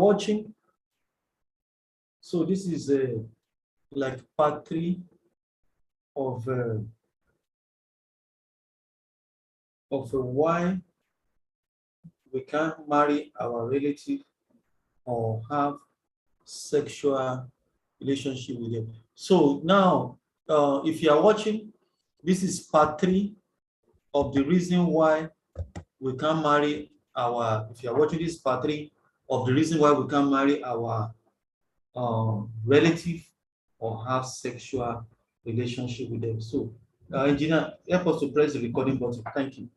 watching, so this is like part 3 of why we can't marry our relative or have sexual relationship with them. So now, if you are watching, this is part 3 of the reason why we can't marry our, if you are watching this part 3 of the reason why we can't marry our relative or have sexual relationship with them. So, engineer, help us to press the recording button. Thank you.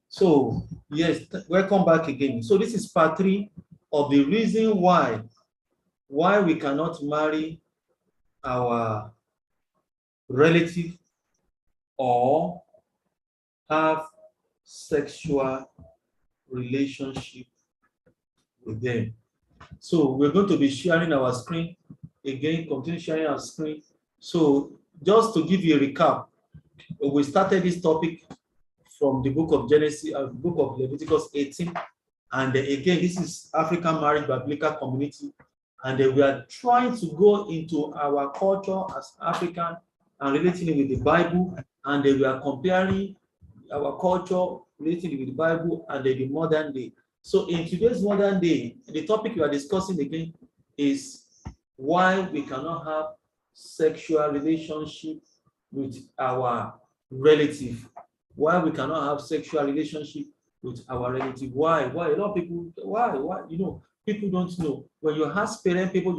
So, yes, welcome back again. So this is part 3 of the reason why we cannot marry our relative or have sexual relationship with them. So we're going to be sharing our screen again, continue sharing our screen. So just to give you a recap, we started this topic from the book of Genesis, book of Leviticus 18. And again, this is African Marriage Biblical Community. And we are trying to go into our culture as African and relating it with the Bible. And we are comparing our culture relating with the Bible and the modern day. So in today's modern day, the topic we are discussing again is why we cannot have sexual relationship with our relative. Why we cannot have sexual relationship with our relative. Why? A lot of people, why? You know, people don't know. When you ask parents, people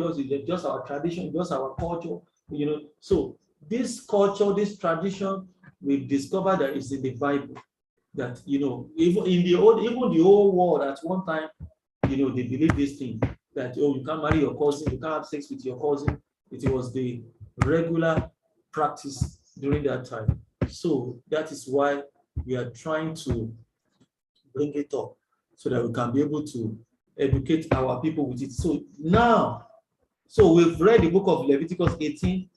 just our tradition, just our culture, you know. So this culture, this tradition, we discovered that it's in the Bible. That, you know, even the whole world at one time, you know, they believe this thing that, oh, you can't marry your cousin, you can't have sex with your cousin. It was the regular practice during that time. So that is why we are trying to bring it up so that we can be able to educate our people with it. So now, so we've read the book of Leviticus 18,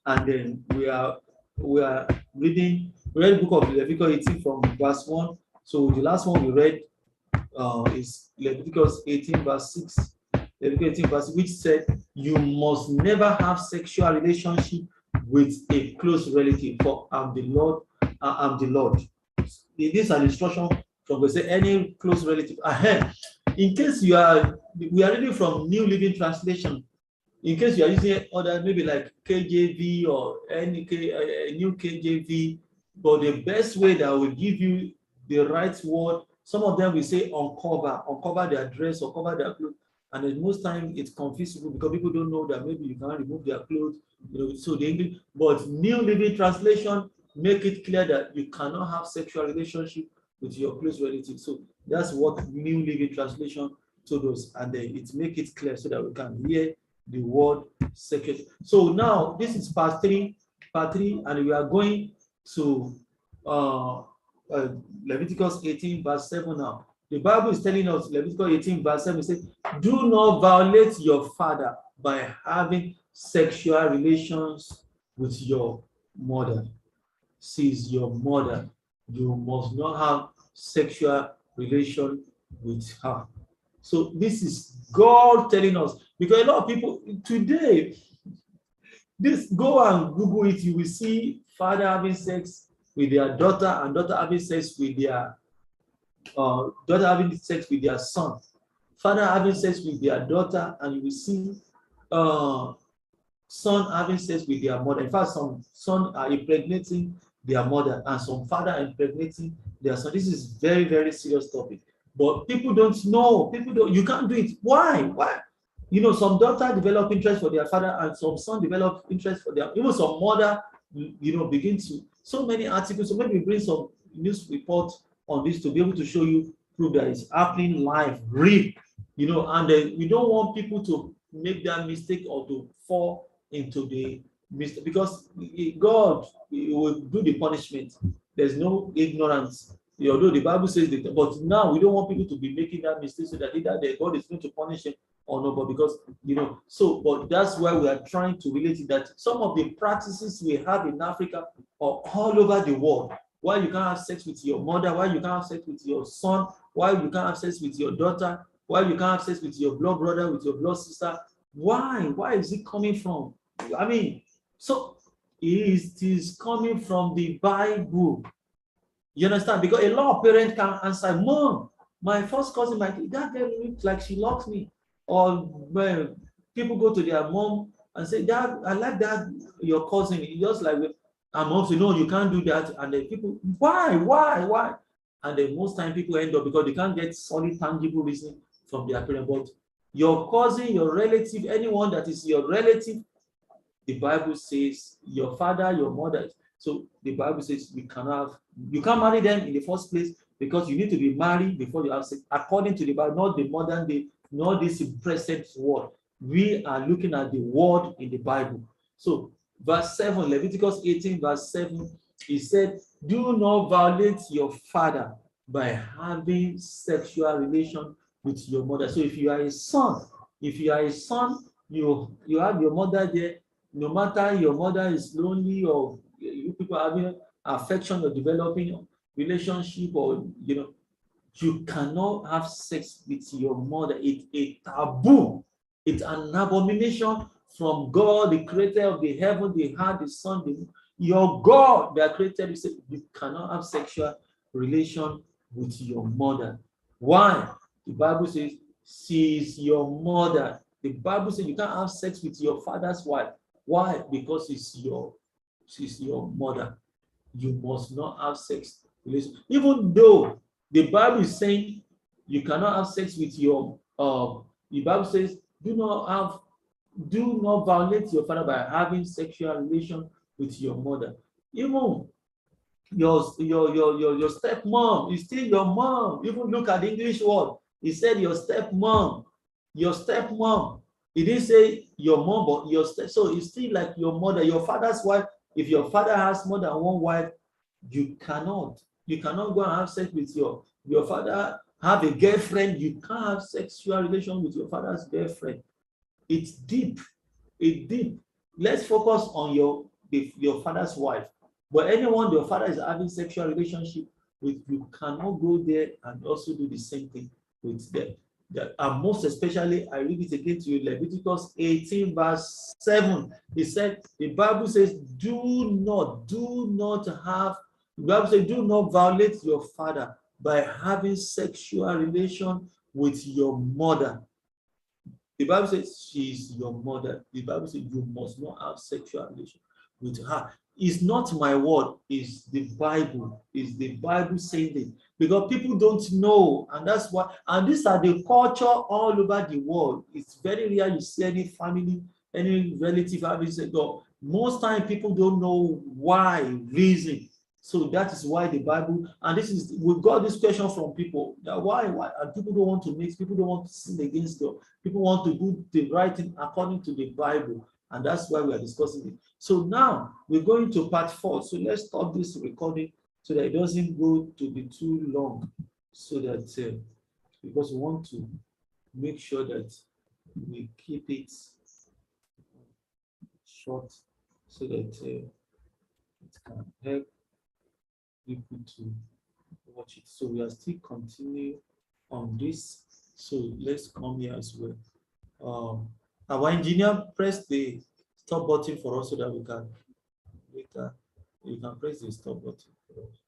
and then we are reading the book of Leviticus 18 from verse 1. So the last one we read is Leviticus 18 verse 6. Leviticus 18 verse 6, which said, you must never have sexual relationship with a close relative, for I'm the Lord. I'm the Lord. This is an instruction from, we say, any close relative. In case we are reading from New Living Translation. In case you are using other, maybe like KJV or any new KJV, but the best way that will give you the right word, some of them will say uncover their dress or cover their clothes, and then most time it's confusing because people don't know that maybe you can remove their clothes, you know. So the English, but New Living Translation make it clear that you cannot have sexual relationship with your close relative. So that's what New Living Translation told us, and then it make it clear so that we can hear the word sexual. So now this is part 3, and we are going to Leviticus 18 verse 7 now. The Bible is telling us, Leviticus 18 verse 7 says, do not violate your father by having sexual relations with your mother. She is your mother. You must not have sexual relation with her. So this is God telling us, because a lot of people today, this, go and Google it, you will see father having sex with their daughter and daughter having sex with their son. Father having sex with their daughter, and you will see son having sex with their mother. In fact, some son are impregnating their mother, and some father are impregnating their son. This is very, very serious topic. But people don't know. You can't do it. Why? You know, some daughter develop interest for their father, and some son develop interest for their, even some mother, you know, begin to, so many articles. So maybe we bring some news report on this to be able to show you, prove that it's happening live, real, you know, and we don't want people to make that mistake or to fall into the mistake, because God will do the punishment. There's no ignorance. Although the Bible says that, but now we don't want people to be making that mistake, so that either God is going to punish him or not. But because, you know, so, but that's why we are trying to relate it, that some of the practices we have in Africa or all over the world, why you can't have sex with your mother, why you can't have sex with your son, why you can't have sex with your daughter, Why you can't have sex with your blood brother, with your blood sister? Why? Why is it coming from? I mean, so it is coming from the Bible. You understand? Because a lot of parents can answer, Mom, my first cousin, that girl looks like she loves me. Or when people go to their mom and say, Dad, I like that your cousin. It's just like, and mom say, no, you can't do that. And then people, why? And then most time people end up because they can't get solid, tangible reason from their parents. But your cousin, your relative, anyone that is your relative, the Bible says your father, your mother. So the Bible says you can't marry them in the first place because you need to be married before you have sex. According to the Bible, not the modern day, not this present word. We are looking at the word in the Bible. So verse 7, Leviticus 18, verse 7, he said, do not violate your father by having sexual relation with your mother. So if you are a son, you have your mother there, no matter your mother is lonely or you people having affection or developing relationship, or you cannot have sex with your mother. It's a taboo. It's an abomination from God, the creator of the heaven, the earth, the sun, your God that created you. Said you cannot have sexual relation with your mother. Why? The Bible says she is your mother. The Bible says you can't have sex with your father's wife. Why? Because she's your mother. You must not have sex relation. Even though the Bible is saying you cannot have sex with your the Bible says do not violate your father by having sexual relation with your mother. Even your stepmom is still your mom. Even look at the English word. He said your stepmom. Your stepmom. He didn't say your mom, but so it's still like your mother, your father's wife. If your father has more than one wife, you cannot go and have sex with your father. Have a girlfriend. You can't have sexual relation with your father's girlfriend. It's deep. It's deep. Let's focus on your father's wife. But anyone your father is having sexual relationship with, you cannot go there and also do the same thing with them. And most especially, I read it again to you, Leviticus 18, verse 7. He said, the Bible says, do not have, the Bible says, do not violate your father by having sexual relation with your mother. The Bible says she is your mother. The Bible says you must not have sexual relation with her. It's not my word, it's the Bible. It's the Bible saying it. Because people don't know, and that's why, and these are the culture all over the world. It's very rare you see any family, any relative having said, no. Most time people don't know why, reason. So that is why the Bible, and this is, we got this question from people, that why, and people don't want to mix, people don't want to sin against God. People want to do the right thing according to the Bible, and that's why we are discussing it. So now we're going to part 4. So let's stop this recording so that it doesn't go to be too long. So that because we want to make sure that we keep it short, so that it can help people to watch it. So we are still continuing on this. So let's come here as well. Our engineer, press the stop button for us so that we can later, you can press the stop button for us.